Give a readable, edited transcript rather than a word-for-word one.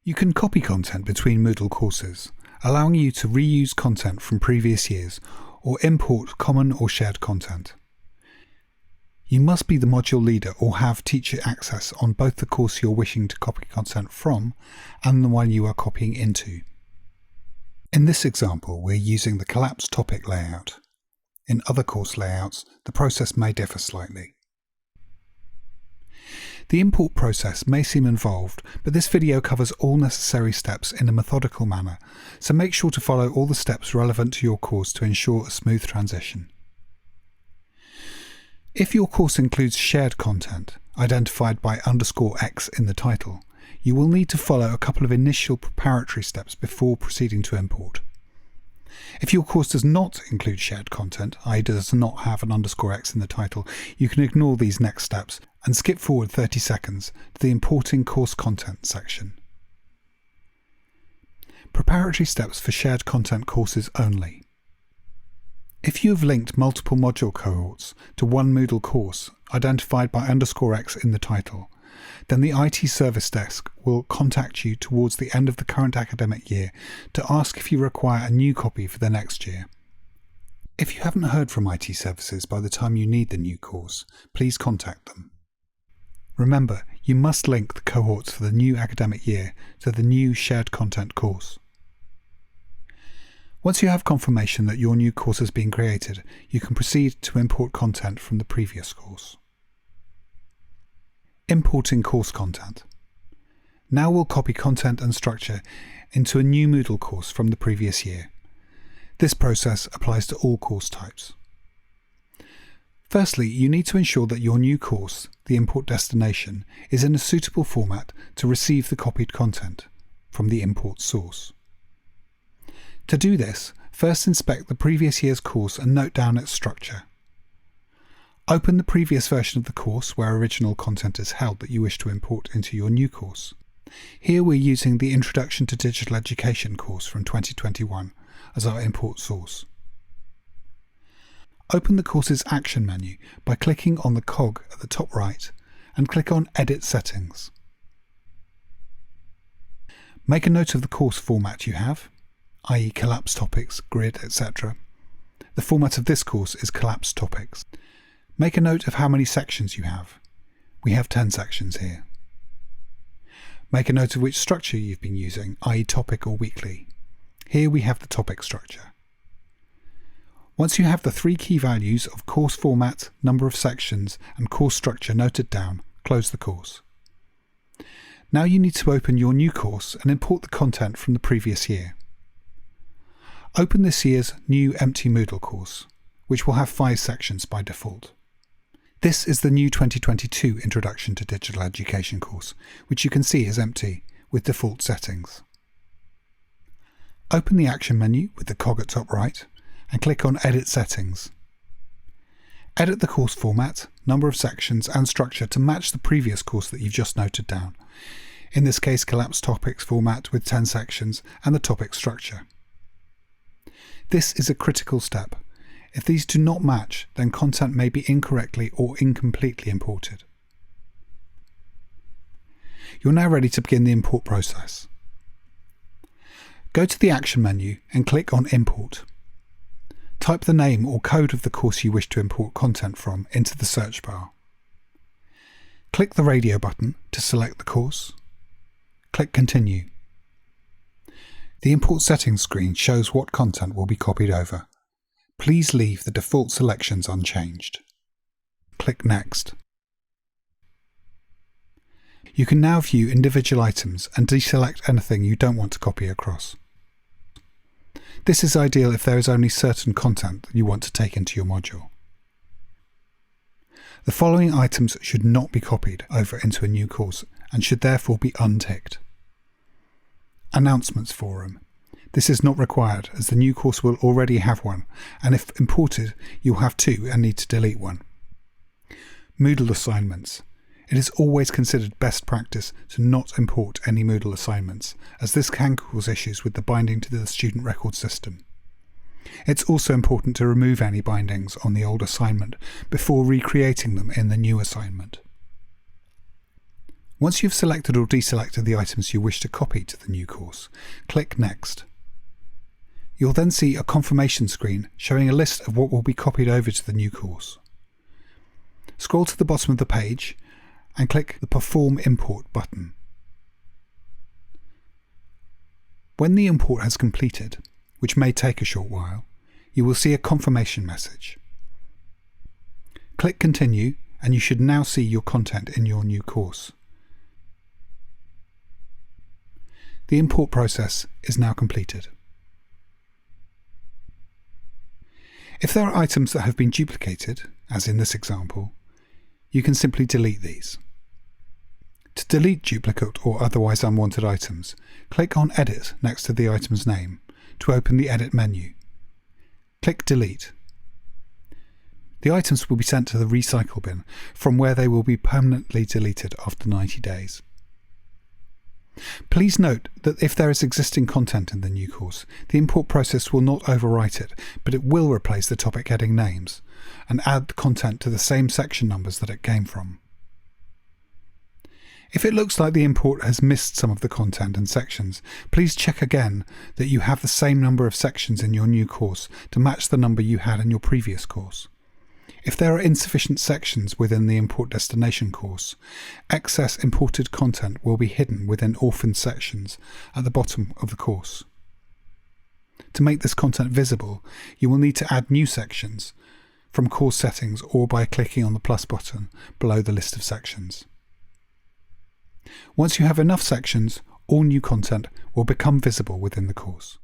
You can copy content between Moodle courses, allowing you to reuse content from previous years or import common or shared content. You must be the module leader or have teacher access on both the course you're wishing to copy content from and the one you are copying into. In this example, we're using the collapsed topic layout. In other course layouts, the process may differ slightly. The import process may seem involved, but this video covers all necessary steps in a methodical manner, so make sure to follow all the steps relevant to your course to ensure a smooth transition. If your course includes shared content, identified by _X in the title, you will need to follow a couple of initial preparatory steps before proceeding to import. If your course does not include shared content, i.e. does not have an _X in the title, you can ignore these next steps and skip forward 30 seconds to the Importing Course Content section. Preparatory steps for shared content courses only. If you have linked multiple module cohorts to one Moodle course identified by _X in the title, then the IT Service Desk will contact you towards the end of the current academic year to ask if you require a new copy for the next year. If you haven't heard from IT Services by the time you need the new course, please contact them. Remember, you must link the cohorts for the new academic year to the new shared content course. Once you have confirmation that your new course has been created, you can proceed to import content from the previous course. Importing course content. Now we'll copy content and structure into a new Moodle course from the previous year. This process applies to all course types. Firstly, you need to ensure that your new course, the import destination, is in a suitable format to receive the copied content from the import source. To do this, first inspect the previous year's course and note down its structure. Open the previous version of the course where original content is held that you wish to import into your new course. Here we're using the Introduction to Digital Education course from 2021 as our import source. Open the course's action menu by clicking on the cog at the top right and click on Edit Settings. Make a note of the course format you have, i.e. collapsed topics, grid, etc. The format of this course is collapsed topics. Make a note of how many sections you have. We have 10 sections here. Make a note of which structure you've been using, i.e. topic or weekly. Here we have the topic structure. Once you have the three key values of course format, number of sections, and course structure noted down, close the course. Now you need to open your new course and import the content from the previous year. Open this year's new empty Moodle course, which will have 5 sections by default. This is the new 2022 Introduction to Digital Education course, which you can see is empty with default settings. Open the action menu with the cog at top right and click on Edit Settings. Edit the course format, number of sections and structure to match the previous course that you've just noted down. In this case, collapsed topics format with 10 sections and the topic structure. This is a critical step. If these do not match, then content may be incorrectly or incompletely imported. You're now ready to begin the import process. Go to the action menu and click on Import. Type the name or code of the course you wish to import content from into the search bar. Click the radio button to select the course. Click Continue. The import settings screen shows what content will be copied over. Please leave the default selections unchanged. Click Next. You can now view individual items and deselect anything you don't want to copy across. This is ideal if there is only certain content that you want to take into your module. The following items should not be copied over into a new course and should therefore be unticked. Announcements Forum. This is not required as the new course will already have one, and if imported, you'll have 2 and need to delete one. Moodle assignments. It is always considered best practice to not import any Moodle assignments, as this can cause issues with the binding to the student record system. It's also important to remove any bindings on the old assignment before recreating them in the new assignment. Once you've selected or deselected the items you wish to copy to the new course, click Next. You'll then see a confirmation screen showing a list of what will be copied over to the new course. Scroll to the bottom of the page and click the Perform Import button. When the import has completed, which may take a short while, you will see a confirmation message. Click Continue and you should now see your content in your new course. The import process is now completed. If there are items that have been duplicated, as in this example, you can simply delete these. To delete duplicate or otherwise unwanted items, click on Edit next to the item's name to open the Edit menu. Click Delete. The items will be sent to the recycle bin, from where they will be permanently deleted after 90 days. Please note that if there is existing content in the new course, the import process will not overwrite it, but it will replace the topic heading names and add content to the same section numbers that it came from. If it looks like the import has missed some of the content and sections, please check again that you have the same number of sections in your new course to match the number you had in your previous course. If there are insufficient sections within the import destination course, excess imported content will be hidden within orphaned sections at the bottom of the course. To make this content visible, you will need to add new sections from course settings or by clicking on the plus button below the list of sections. Once you have enough sections, all new content will become visible within the course.